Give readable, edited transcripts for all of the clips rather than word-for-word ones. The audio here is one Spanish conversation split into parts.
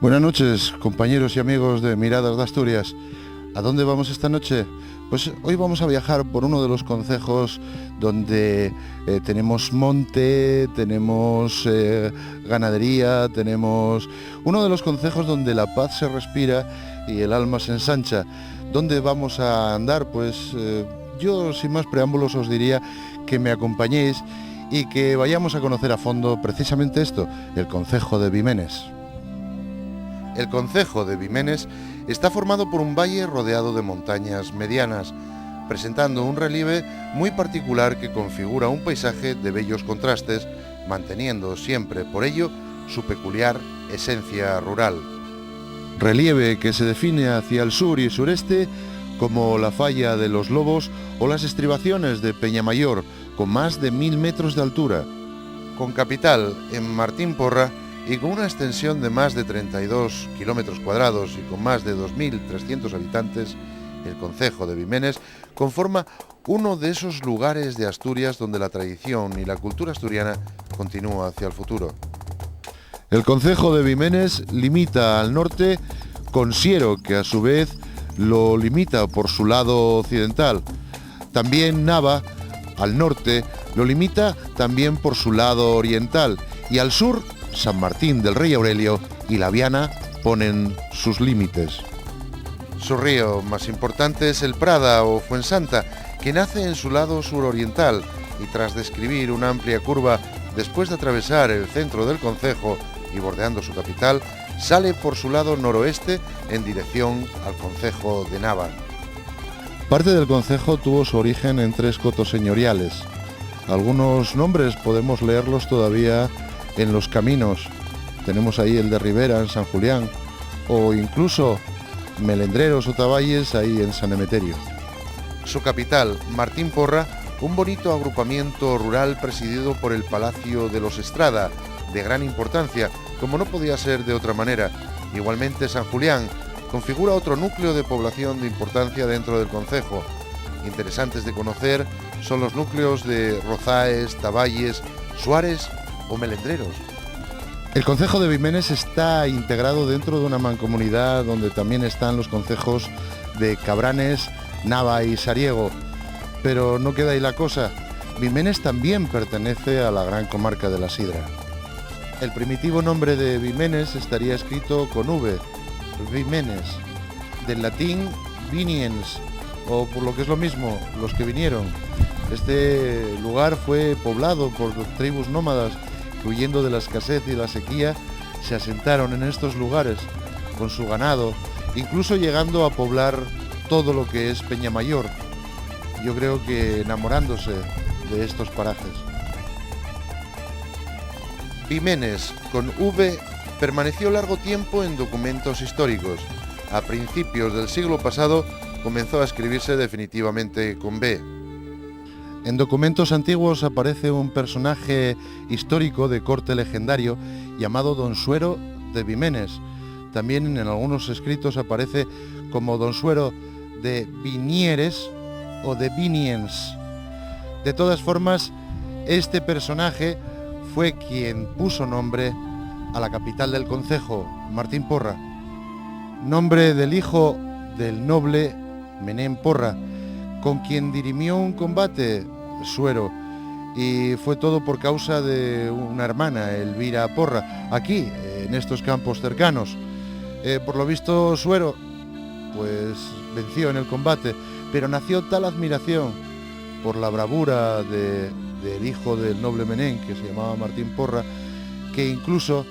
Buenas noches, compañeros y amigos de Miradas de Asturias. ¿A dónde vamos esta noche? Pues hoy vamos a viajar por uno de los concejos donde tenemos monte, tenemos ganadería, tenemos uno de los concejos donde la paz se respira y el alma se ensancha. ¿Dónde vamos a andar? Pues yo sin más preámbulos os diría que me acompañéis y que vayamos a conocer a fondo precisamente esto, el concejo de Bimenes. El concejo de Bimenes está formado por un valle rodeado de montañas medianas, presentando un relieve muy particular que configura un paisaje de bellos contrastes, manteniendo siempre por ello su peculiar esencia rural. Relieve que se define hacia el sur y sureste como la falla de los Lobos o las estribaciones de Peñamayor, con más de 1000 metros de altura. Con capital en Martín Porra, y con una extensión de más de 32 kilómetros cuadrados y con más de 2.300 habitantes, el concejo de Bimenes conforma uno de esos lugares de Asturias donde la tradición y la cultura asturiana continúa hacia el futuro. El concejo de Bimenes limita al norte con Siero, que a su vez lo limita por su lado occidental. También Nava, al norte, lo limita también por su lado oriental, y al sur San Martín del Rey Aurelio y La Viana ponen sus límites. Su río más importante es el Prada o Fuensanta, que nace en su lado suroriental y tras describir una amplia curva después de atravesar el centro del concejo y bordeando su capital, sale por su lado noroeste en dirección al concejo de Nava. Parte del concejo tuvo su origen en 3 cotos señoriales. Algunos nombres podemos leerlos todavía en los caminos. Tenemos ahí el de Ribera en San Julián, o incluso Melendreros o Tavalles ahí en San Emeterio. Su capital, Martín Porra, un bonito agrupamiento rural presidido por el Palacio de los Estrada, de gran importancia, como no podía ser de otra manera. Igualmente San Julián configura otro núcleo de población de importancia dentro del concejo. Interesantes de conocer son los núcleos de Rozaes, Tavalles, Suárez o Melendreros. El concejo de Bimenes está integrado dentro de una mancomunidad donde también están los concejos de Cabranes, Nava y Sariego. Pero no queda ahí la cosa. Bimenes también pertenece a la gran comarca de la Sidra. El primitivo nombre de Bimenes estaría escrito con V, Bimenes, del latín viniens, o por lo que es lo mismo, los que vinieron. Este lugar fue poblado por tribus nómadas que, huyendo de la escasez y la sequía, se asentaron en estos lugares con su ganado, incluso llegando a poblar todo lo que es Peñamayor. Yo creo que enamorándose de estos parajes. Bimenes, con V, permaneció largo tiempo en documentos históricos. A principios del siglo pasado comenzó a escribirse definitivamente con B. En documentos antiguos aparece un personaje histórico de corte legendario llamado Don Suero de Bimenes. También en algunos escritos aparece como Don Suero de Vinieres o de Viniens. De todas formas, este personaje fue quien puso nombre a la capital del concejo, Martín Porra, nombre del hijo del noble Menén Porra, con quien dirimió un combate, Suero, y fue todo por causa de una hermana, Elvira Porra, aquí, en estos campos cercanos. Por lo visto, Suero, pues venció en el combate, pero nació tal admiración por la bravura del hijo del noble Menén, que se llamaba Martín Porra, que incluso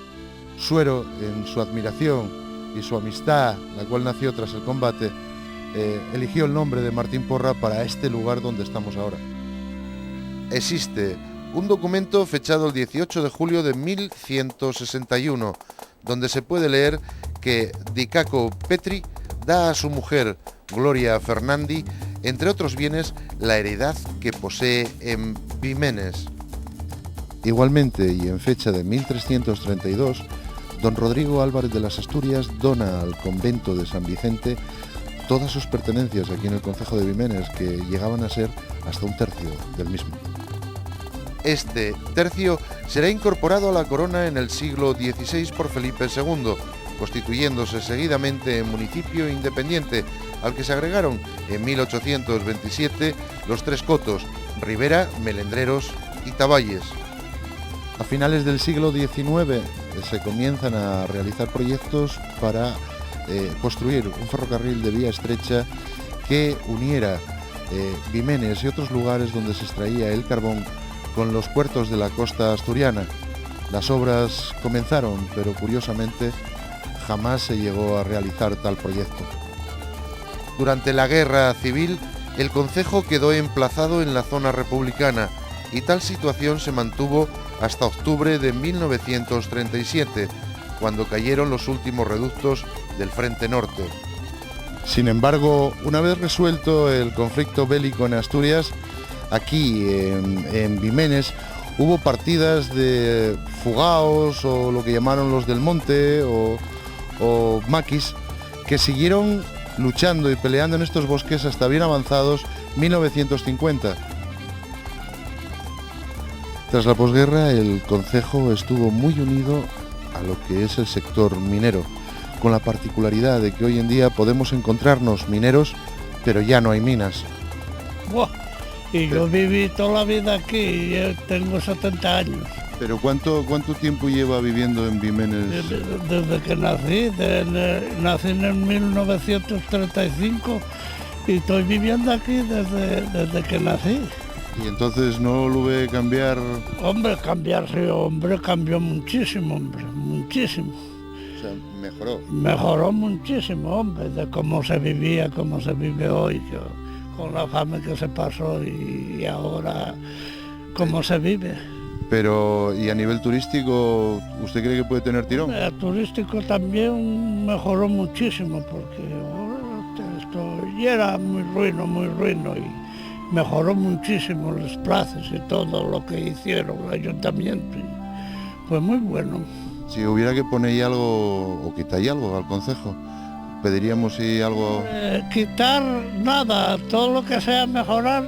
Suero, en su admiración y su amistad, la cual nació tras el combate, eligió el nombre de Martín Porra para este lugar donde estamos ahora. Existe un documento fechado el 18 de julio de 1161, donde se puede leer que Dicaco Petri da a su mujer, Gloria Fernandi, entre otros bienes, la heredad que posee en Bimenes. Igualmente, y en fecha de 1332, don Rodrigo Álvarez de las Asturias dona al convento de San Vicente todas sus pertenencias aquí en el concejo de Bimenes, que llegaban a ser hasta 1/3 del mismo. Este tercio será incorporado a la corona en el siglo XVI por Felipe II, constituyéndose seguidamente en municipio independiente, al que se agregaron en 1827 los tres cotos, Ribera, Melendreros y Taballes. A finales del siglo XIX se comienzan a realizar proyectos para construir un ferrocarril de vía estrecha que uniera Bimenes y otros lugares donde se extraía el carbón con los puertos de la costa asturiana. Las obras comenzaron, pero curiosamente jamás se llegó a realizar tal proyecto. Durante la Guerra Civil, el concejo quedó emplazado en la zona republicana y tal situación se mantuvo hasta octubre de 1937, cuando cayeron los últimos reductos del Frente Norte. Sin embargo, una vez resuelto el conflicto bélico en Asturias, aquí en Bimenes hubo partidas de fugaos o lo que llamaron los del monte o maquis que siguieron luchando y peleando en estos bosques hasta bien avanzados 1950. Tras la posguerra, el concejo estuvo muy unido a lo que es el sector minero, con la particularidad de que hoy en día podemos encontrarnos mineros, pero ya no hay minas. Buah, y yo viví toda la vida aquí, yo tengo 70 años. ¿Pero cuánto tiempo lleva viviendo en Bimenes? Desde que nací, nací en 1935 y estoy viviendo aquí desde que nací. ¿Y entonces no lo ve cambiar? Hombre, cambió muchísimo, hombre, muchísimo. O sea, mejoró. Mejoró muchísimo, hombre, de cómo se vivía, cómo se vive hoy, con la fama que se pasó y ahora cómo se vive. Pero, ¿y a nivel turístico, usted cree que puede tener tirón? El turístico también mejoró muchísimo, porque esto ya era muy ruino y mejoró muchísimo las plazas y todo lo que hicieron el ayuntamiento. Y fue muy bueno. Si hubiera que poner algo o quitar algo al concejo, pediríamos si algo... Quitar nada, todo lo que sea mejorar,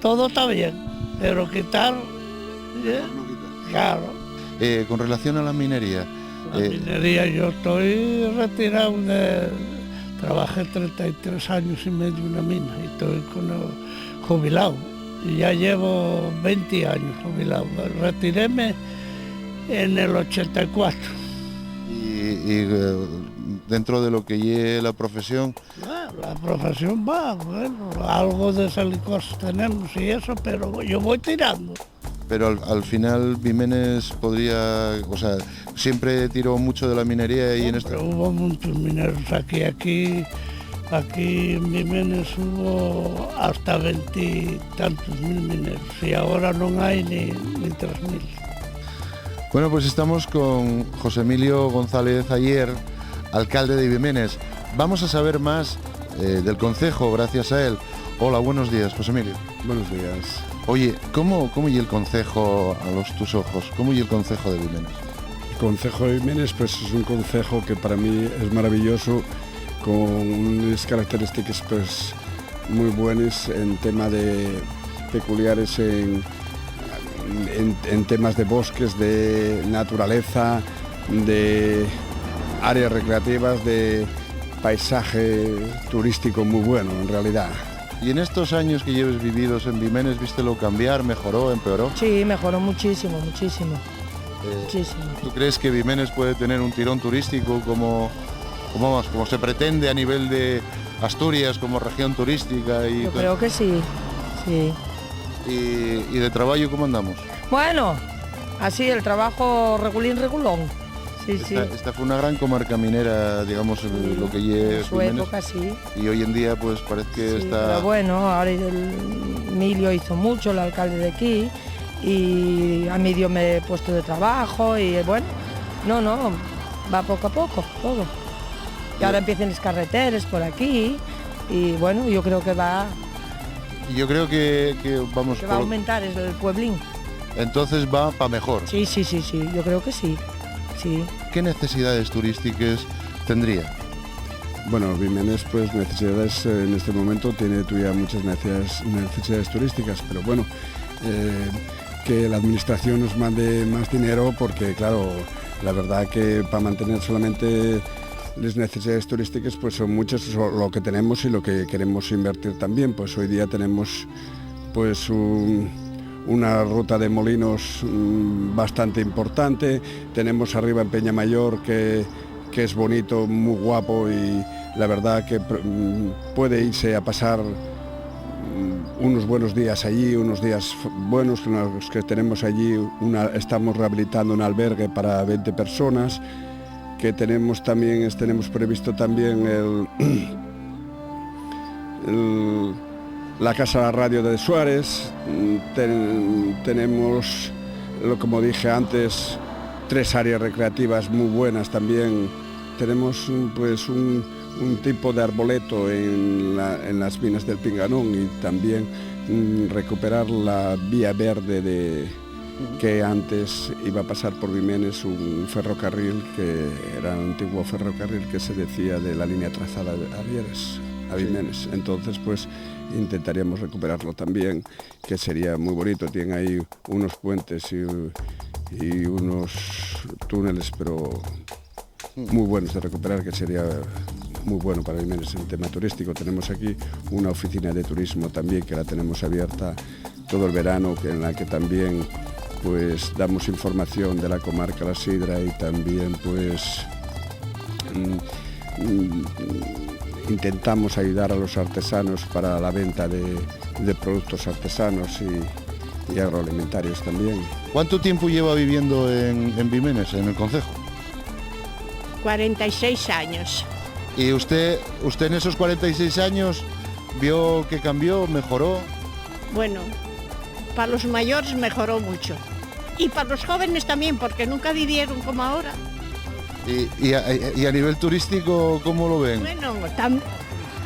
todo está bien, pero quitar... Claro. Con relación a la minería... La minería, yo estoy retirado trabajé 33 años y medio en una mina y estoy jubilado. Y ya llevo 20 años jubilado. Retiréme en el 84. Y dentro de lo que lleve la profesión... La profesión va, bueno, algo de salicos tenemos y eso, pero yo voy tirando. Pero al final Bimenes podría, o sea, siempre tiró mucho de la minería y en esto... Hubo muchos mineros aquí en Bimenes hubo hasta 20 y tantos mil mineros y ahora no hay ni 3.000. Bueno, pues estamos con José Emilio González Ayer, alcalde de Bimenes. Vamos a saber más del concejo gracias a él. Hola, buenos días, José Emilio. Buenos días. Oye, ¿cómo y el concejo a tus ojos? ¿Cómo y el concejo de Bimenes? El concejo de Bimenes pues es un concejo que para mí es maravilloso, con unas características pues muy buenas en tema de peculiares en temas de bosques, de naturaleza, de áreas recreativas, de paisaje turístico muy bueno en realidad. ¿Y en estos años que lleves vividos en Bimenes, vístelo cambiar, mejoró, empeoró? Sí, mejoró muchísimo. Muchísimo. ¿Tú crees que Bimenes puede tener un tirón turístico como se pretende a nivel de Asturias como región turística? Yo creo que sí, sí. ¿Y de trabajo cómo andamos? Bueno, así el trabajo regulón. Sí, sí. Esta fue una gran comarca minera, digamos, sí, lo que lleva en su época, sí. Y hoy en día pues parece que sí, está... Pero bueno, ahora Emilio hizo mucho, el alcalde de aquí, y a mí me he puesto de trabajo y bueno, no, va poco a poco, todo. Y ahora empiezan las carreteras por aquí y bueno, yo creo que va... Yo creo que vamos... Que va a aumentar el pueblín. Entonces va para mejor. Sí, yo creo que sí. Sí. ¿Qué necesidades turísticas tendría? Bueno, Bimenes pues necesidades en este momento tiene todavía muchas necesidades turísticas, pero bueno, que la administración nos mande más dinero, porque claro, la verdad que para mantener solamente las necesidades turísticas pues son muchas, lo que tenemos y lo que queremos invertir también. Pues hoy día tenemos pues una ruta de molinos bastante importante, tenemos arriba en Peñamayor que es bonito, muy guapo, y la verdad que puede irse a pasar unos buenos días allí, unos días buenos los que tenemos allí. Estamos rehabilitando un albergue para 20 personas, que tenemos previsto también la Casa de la Radio de Suárez. Tenemos, como dije antes, 3 áreas recreativas muy buenas también. Tenemos pues un tipo de arboleto en las minas del Pinganón, y también recuperar la vía verde que antes iba a pasar por Vimenes, un ferrocarril que era un antiguo ferrocarril que se decía de la línea trazada de Avieres a Vimenes. Entonces pues intentaríamos recuperarlo también, que sería muy bonito. Tienen ahí unos puentes y unos túneles, pero muy buenos de recuperar, que sería muy bueno para Vimenes en tema turístico. Tenemos aquí una oficina de turismo también, que la tenemos abierta todo el verano, en la que también pues damos información de la comarca La Sidra, y también pues intentamos ayudar a los artesanos para la venta de productos artesanos y agroalimentarios también. ¿Cuánto tiempo lleva viviendo en Vimenes, en el concejo? 46 años. ¿Y usted en esos 46 años vio que cambió, mejoró? Bueno, para los mayores mejoró mucho. Y para los jóvenes también, porque nunca vivieron como ahora. ¿Y a nivel turístico cómo lo ven? Bueno,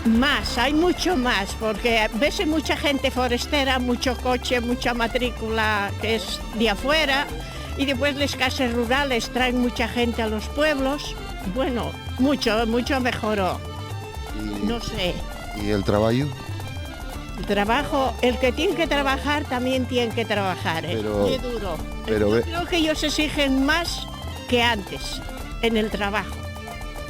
más, hay mucho más, porque ves mucha gente forestera, mucho coche, mucha matrícula que es de afuera, y después las casas rurales traen mucha gente a los pueblos. Bueno, mucho mejoró. No sé. ¿Y el trabajo? El trabajo, el que tiene que trabajar también tiene que trabajar, pero, muy duro. Pero yo creo que ellos exigen más que antes en el trabajo.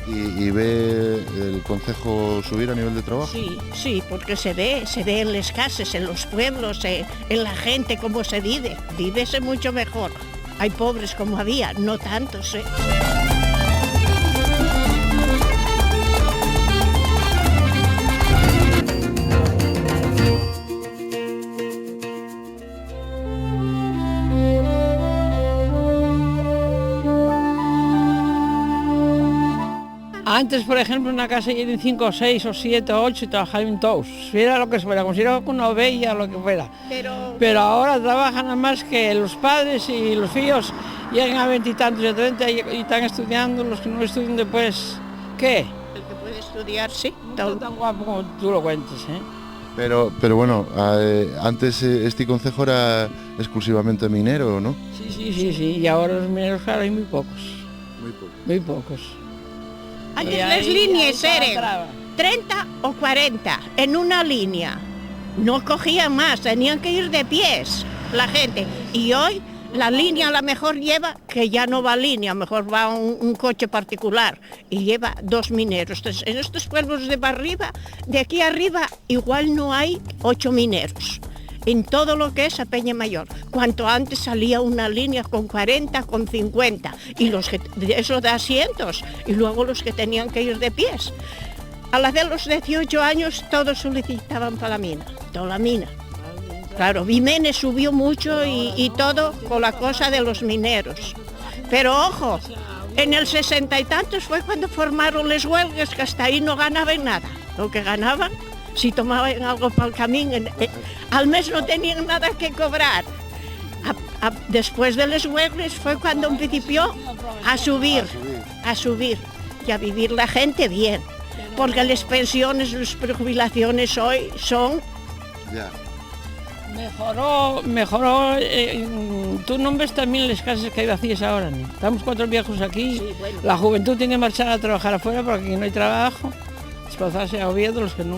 ¿Y ve el concejo subir a nivel de trabajo? Sí, porque se ve en las casas, en los pueblos, en la gente cómo se vive. Vívese mucho mejor. Hay pobres como había, no tantos, Antes, por ejemplo, en una casa lleven 5, 6 o 7 o 8 y trabajaban todos. Fuera lo que fuera, como si era una oveja o lo que fuera. Pero ahora trabajan nada más que los padres y los hijos llegan a 20 y tantos y 30 y están estudiando. Los que no estudian después, ¿qué? El que puede estudiar, sí. No es tan guapo como tú lo cuentes, ¿eh? Pero bueno, antes este concejo era exclusivamente minero, ¿no? Sí, y ahora los mineros, claro, hay muy pocos. Muy pocos. Antes las líneas eran 30 o 40 en una línea. No cogían más, tenían que ir de pies la gente. Y hoy la línea a lo mejor lleva, que ya no va línea, mejor va un coche particular y lleva 2 mineros. Entonces, en estos pueblos de arriba, de aquí arriba, igual no hay 8 mineros. En todo lo que es a Peñamayor, cuanto antes salía una línea con 40, con 50, y los que eso de asientos, y luego los que tenían que ir de pies. A la de los 18 años todos solicitaban para la mina, toda la mina. Claro, Vimenes subió mucho y todo con la cosa de los mineros. Pero ojo, en el 60 y tantos fue cuando formaron las huelgas, que hasta ahí no ganaban nada. Lo que ganaban, si tomaban algo para el camino, al mes no tenían nada que cobrar. Después de las huelgas fue cuando principió a subir y a vivir la gente bien. Porque las pensiones, las prejubilaciones hoy son... Ya. Mejoró, tú no ves también las casas que hay vacías ahora, ¿no? Estamos 4 viejos aquí, Sí, bueno. La juventud tiene que marchar a trabajar afuera porque aquí no hay trabajo, desplazarse a Oviedo, los que no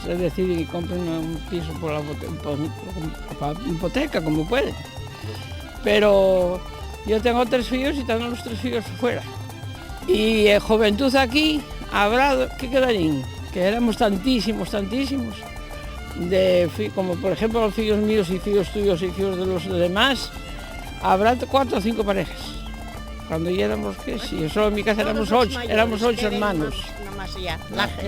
se deciden y compren un piso por la hipoteca, como pueden. pero yo tengo 3 hijos y tengo los 3 hijos fuera. Y juventud aquí, habrá, ¿qué quedarían? Que éramos tantísimos, como por ejemplo los hijos míos y hijos tuyos y hijos de los demás, habrá 4 o 5 parejas. Cuando ya éramos, ¿qué? Sí, solo en mi casa éramos 8 hermanos.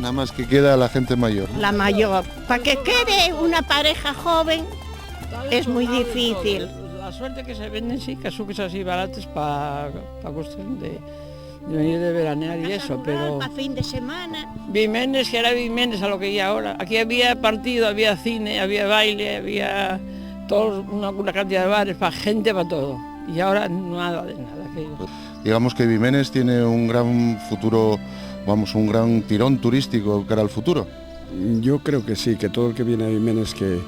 Nada más que queda la gente mayor. La mayor. Para que quede una pareja joven es muy difícil. La suerte que se venden, sí, casuques así baratos para cuestión de venir de veranear y eso, pero... Para fin de semana. Vimenes, que era Vimenes a lo que hay ahora. Aquí había partido, había cine, había baile, había una cantidad de bares, para gente, para todo. Y ahora nada de nada. Digamos que Vimenes tiene un gran futuro, vamos, un gran tirón turístico cara al futuro. Yo creo que sí, que todo el que viene a Vimenes que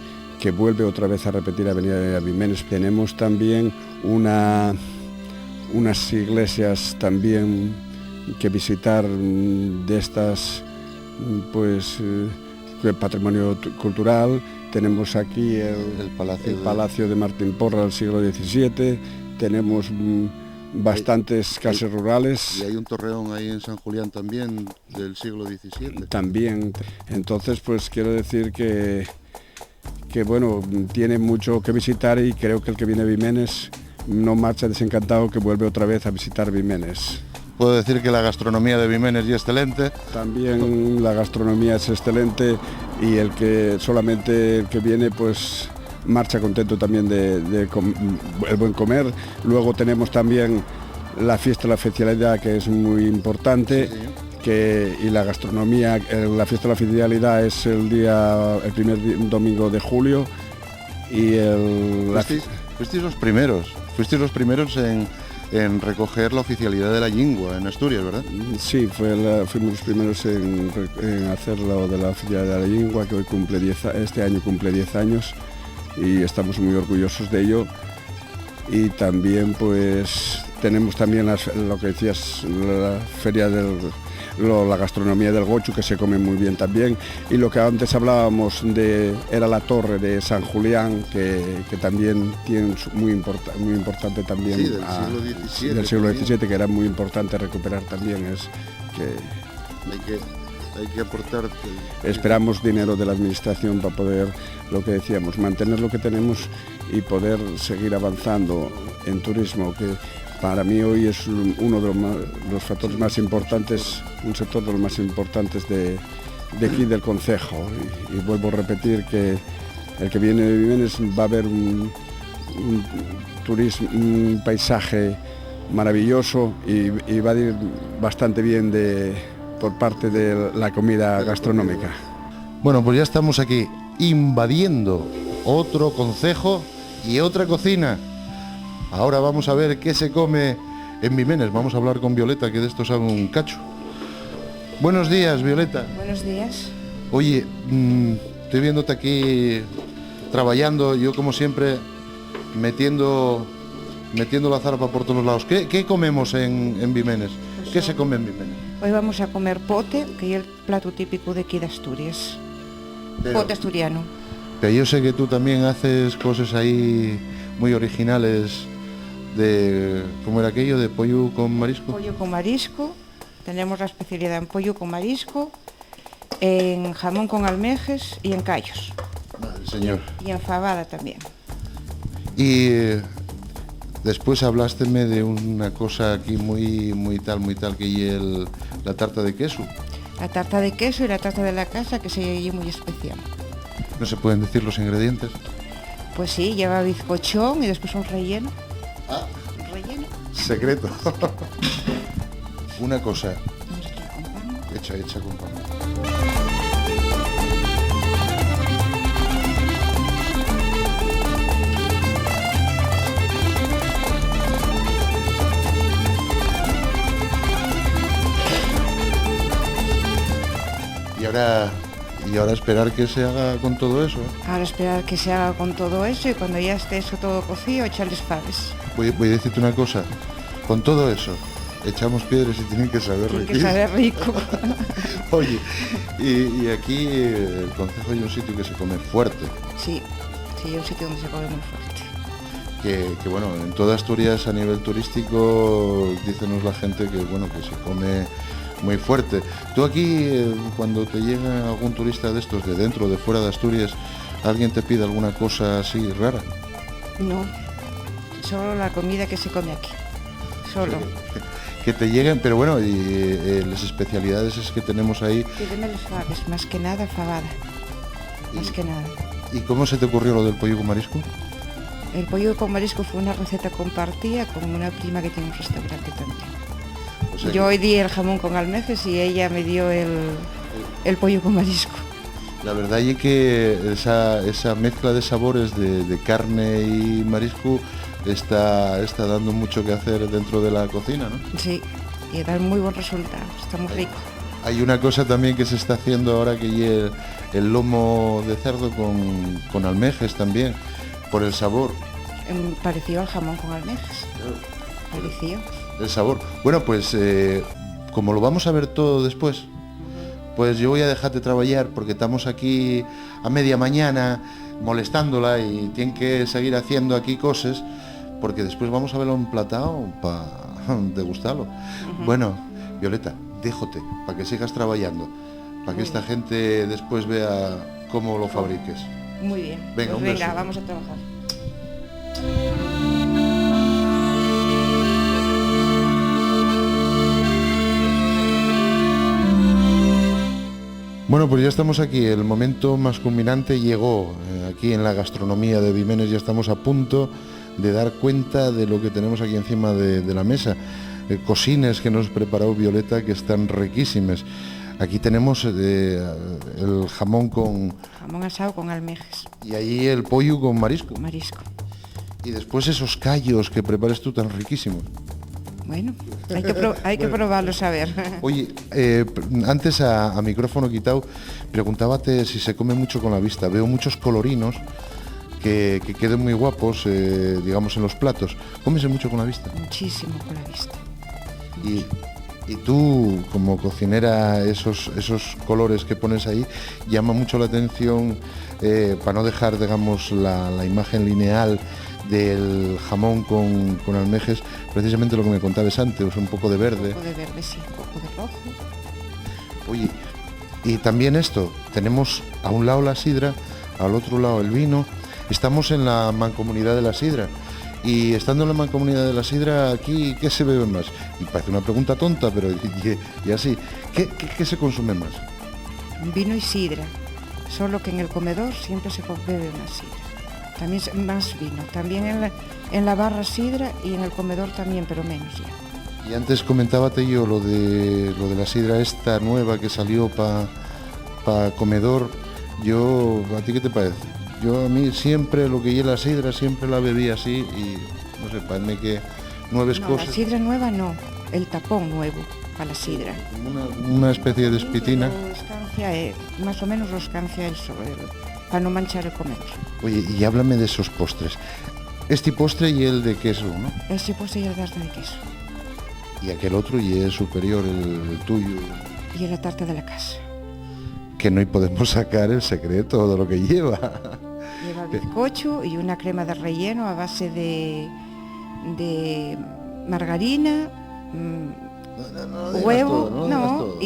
vuelve otra vez a repetir a venir a Vimenes. Tenemos también unas iglesias también que visitar de estas, pues, patrimonio cultural. Tenemos aquí el Palacio de Martín Porra del siglo XVII, tenemos bastantes casas rurales. Y hay un torreón ahí en San Julián también del siglo XVII. También, entonces pues quiero decir que bueno, tiene mucho que visitar y creo que el que viene a Vimenes no marcha desencantado, que vuelve otra vez a visitar Vimenes. Puedo decir que la gastronomía de Vimenes es excelente. También la gastronomía es excelente y el que viene pues marcha contento también de el buen comer. Luego tenemos también la fiesta de la oficialidad, que es muy importante. Sí. Y la gastronomía, la fiesta de la oficialidad es el primer domingo de julio y Fuisteis los primeros en recoger la oficialidad de la lengua en Asturias, ¿verdad? Sí, fuimos los primeros en hacerlo de la oficialidad de la lengua, que este año cumple 10 años y estamos muy orgullosos de ello. Y también pues tenemos también lo que decías, la feria la gastronomía del Gochu, que se come muy bien también, y lo que antes hablábamos era la torre de San Julián, que también tiene muy importante también, sí, del siglo XVII, que era muy importante recuperar también. Hay que aportar. Esperamos dinero de la administración para poder, lo que decíamos, mantener lo que tenemos y poder seguir avanzando en turismo, que para mí hoy es uno de los factores más importantes, un sector de los más importantes de aquí del concejo. Y vuelvo a repetir que el que viene de Vimenes va a ver un turismo, un paisaje maravilloso y va a ir bastante bien por parte de la comida gastronómica. Bueno, pues ya estamos aquí invadiendo otro concejo y otra cocina. Ahora vamos a ver qué se come en Vimenes. Vamos a hablar con Violeta, que de esto sabe un cacho. Buenos días, Violeta. Buenos días. Oye, estoy viéndote aquí trabajando, yo como siempre metiendo la zarpa por todos lados. ¿Qué comemos en Vimenes? Pues ¿Qué se come en Vimenes? Hoy vamos a comer pote, que es el plato típico de aquí de Asturias. Pote asturiano. Pero yo sé que tú también haces cosas ahí muy originales, ¿cómo era aquello? ¿De pollo con marisco? Pollo con marisco. Tenemos la especialidad en pollo con marisco, en jamón con almejes y en callos. Vale, señor. Y en fabada también. Y después hablásteme de una cosa aquí muy tal, que es la tarta de queso. La tarta de queso y la tarta de la casa, que se muy especial. ¿No se pueden decir los ingredientes? Pues sí, lleva bizcochón y después un relleno. Ah, un relleno. Secreto. Una cosa. Vamos a Hecha con pan. Y ahora esperar que se haga con todo eso. Ahora esperar que se haga con todo eso y cuando ya esté eso todo cocido, echarles faves. Voy a decirte una cosa. Con todo eso, echamos piedras y tienen que saber rico. Tiene que saber rico. Oye, y aquí el concejo hay un sitio que se come fuerte. Sí, hay un sitio donde se come muy fuerte. que bueno, en toda Asturias a nivel turístico, dícenos la gente que bueno, que se come muy fuerte. Tú aquí, cuando te llega algún turista de estos, de dentro o de fuera de Asturias, ¿alguien te pide alguna cosa así rara? No, solo la comida que se come aquí, solo. Que te lleguen, pero bueno, y las especialidades es que tenemos ahí. Pídeme los faves, más que nada fabada, más que nada. ¿Y cómo se te ocurrió lo del pollo con marisco? El pollo con marisco fue una receta compartida con una prima que tiene un restaurante también. O sea, yo hoy di el jamón con almejas y ella me dio el pollo con marisco. La verdad es que esa mezcla de sabores de carne y marisco está dando mucho que hacer dentro de la cocina, ¿no? Sí, y da muy buen resultado, está muy rico. Hay una cosa también que se está haciendo ahora, que es el lomo de cerdo con almejas también, por el sabor. Parecido al jamón con almejas. Parecido. El sabor. Bueno, pues como lo vamos a ver todo después, pues yo voy a dejarte trabajar porque estamos aquí a media mañana molestándola y tiene que seguir haciendo aquí cosas, porque después vamos a verlo emplatado para degustarlo. Bueno, Violeta, déjote para que sigas trabajando, para que esta gente después vea cómo lo fabriques. Muy bien. Venga, pues venga, vamos a trabajar. Bueno, pues ya estamos aquí, el momento más culminante llegó. Aquí en la gastronomía de Vimenes ya estamos a punto de dar cuenta de lo que tenemos aquí encima de la mesa. Cocines que nos preparó Violeta, que están riquísimas. Aquí tenemos el jamón con... Jamón asado con almejas. Y ahí el pollo con marisco. Marisco. Y después esos callos que prepares tú tan riquísimos. Bueno, hay que probarlos a ver. Oye, antes a micrófono quitado, preguntábate si se come mucho con la vista. Veo muchos colorinos que queden muy guapos, digamos, en los platos. ¿Comes mucho con la vista? Muchísimo con la vista. Y tú, como cocinera, esos colores que pones ahí, llama mucho la atención, para no dejar, digamos, la imagen lineal del jamón con almejas, precisamente lo que me contabas antes, un poco de verde. Un poco de verde, sí, un poco de rojo. Oye, y también esto, tenemos a un lado la sidra, al otro lado el vino. Estamos en la mancomunidad de la sidra. Y estando en la mancomunidad de la sidra, aquí, ¿qué se bebe más? Y parece una pregunta tonta, pero y así, ¿qué se consume más? Vino y sidra, solo que en el comedor siempre se bebe más sidra. También más vino, también en la barra sidra y en el comedor también, pero menos ya. Y antes comentábate yo lo de la sidra esta nueva que salió para comedor. ¿A ti qué te parece? Yo a mí siempre lo que lleva la sidra siempre la bebí así y no sé, parece que nuevas cosas. La sidra nueva no, el tapón nuevo para la sidra. Una especie de espitina. Más o menos lo escancia el sobre, para no manchar el comedor. Oye, y háblame de esos postres. Este postre y el de queso, ¿no? Este postre y el tarta de queso. Y aquel otro y el superior, el tuyo. Y la tarta de la casa. Que no podemos sacar el secreto de lo que lleva. Lleva bizcocho y una crema de relleno a base de margarina, huevo,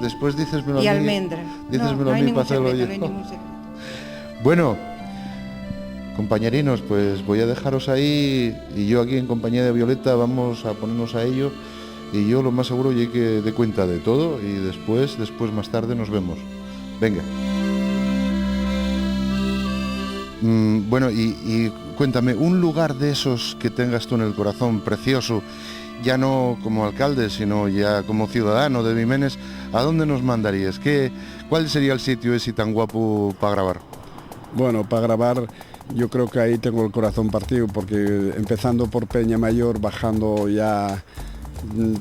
después dícesmelo y a mí, almendra. Dícesmelo no a mí para hacerlo yo. No hay ningún secreto. Bueno, compañerinos, pues voy a dejaros ahí y yo aquí en compañía de Violeta vamos a ponernos a ello y yo lo más seguro es que dé cuenta de todo y después más tarde nos vemos. Venga. Bueno, y cuéntame, un lugar de esos que tengas tú en el corazón precioso, ya no como alcalde, sino ya como ciudadano de Vimenes, ¿a dónde nos mandarías? ¿Cuál sería el sitio ese tan guapo para grabar? Bueno, para grabar yo creo que ahí tengo el corazón partido, porque empezando por Peña Mayor, bajando ya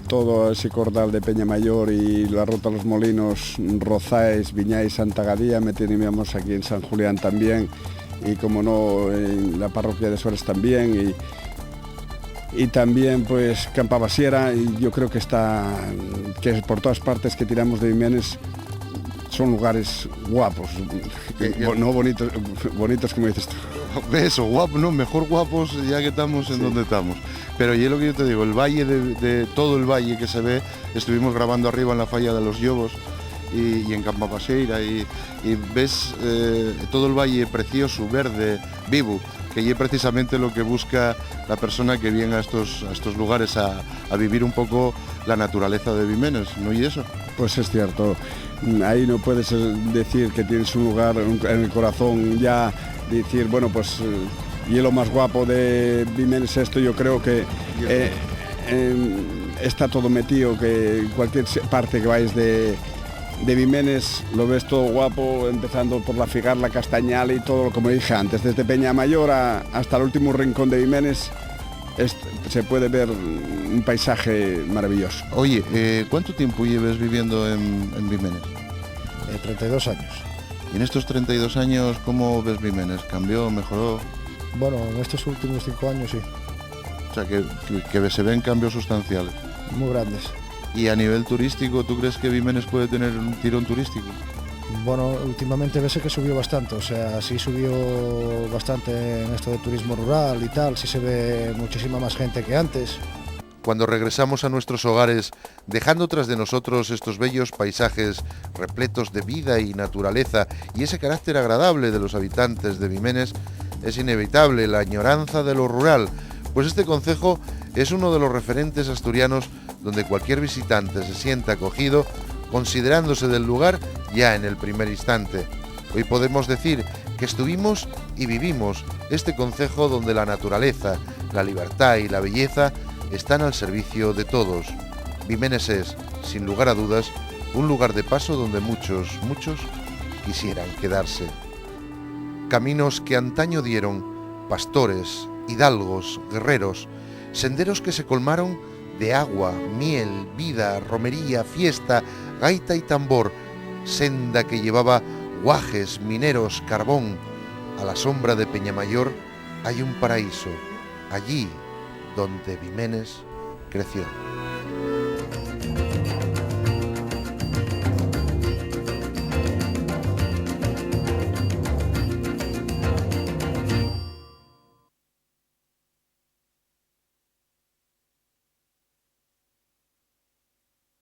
todo ese cordal de Peña Mayor y la Ruta a los Molinos, Rozáes, Viñáis, Santa Gadía, teníamos aquí en San Julián también, y como no en la parroquia de Suárez también, y también pues Campabasiera, y yo creo que que por todas partes que tiramos de Vimenes son lugares guapos, no bonitos como dices tú. Eso, guapo, no, mejor guapos ya que estamos en donde estamos. Pero y es lo que yo te digo, el valle de todo el valle que se ve, estuvimos grabando arriba en la falla de los Llobos y en Campapaseira y ves todo el valle precioso, verde, vivo, que es precisamente lo que busca la persona que viene a estos lugares a vivir un poco la naturaleza de Vimenes, ¿no? Y eso. Pues es cierto, ahí no puedes decir que tienes un lugar en el corazón ya, decir, bueno, pues y lo más guapo de Vimenes esto, yo creo que está todo metido, que cualquier parte que vayas de Vimenes lo ves todo guapo, empezando por la Figar, la Castañal y todo, como dije antes, desde Peñamayor hasta el último rincón de Vimenes se puede ver un paisaje maravilloso. Oye, ¿cuánto tiempo lleves viviendo en Vimenes? 32 años. Y en estos 32 años, ¿cómo ves Vimenes? ¿Cambió, mejoró? Bueno, en estos últimos 5 años sí. O sea, que se ven cambios sustanciales. Muy grandes. ¿Y a nivel turístico, tú crees que Vimenes puede tener un tirón turístico? Bueno, últimamente ves que subió bastante, o sea, sí subió bastante en esto de turismo rural y tal, sí se ve muchísima más gente que antes. Cuando regresamos a nuestros hogares, dejando tras de nosotros estos bellos paisajes repletos de vida y naturaleza y ese carácter agradable de los habitantes de Vimenes, es inevitable la añoranza de lo rural, pues este concejo es uno de los referentes asturianos donde cualquier visitante se sienta acogido, considerándose del lugar ya en el primer instante. Hoy podemos decir que estuvimos y vivimos este concejo donde la naturaleza, la libertad y la belleza están al servicio de todos. Vimenes es, sin lugar a dudas, un lugar de paso donde muchos quisieran quedarse. Caminos que antaño dieron pastores, hidalgos, guerreros, senderos que se colmaron de agua, miel, vida, romería, fiesta, gaita y tambor, senda que llevaba guajes, mineros, carbón. A la sombra de Peñamayor hay un paraíso, allí donde Vimenes creció.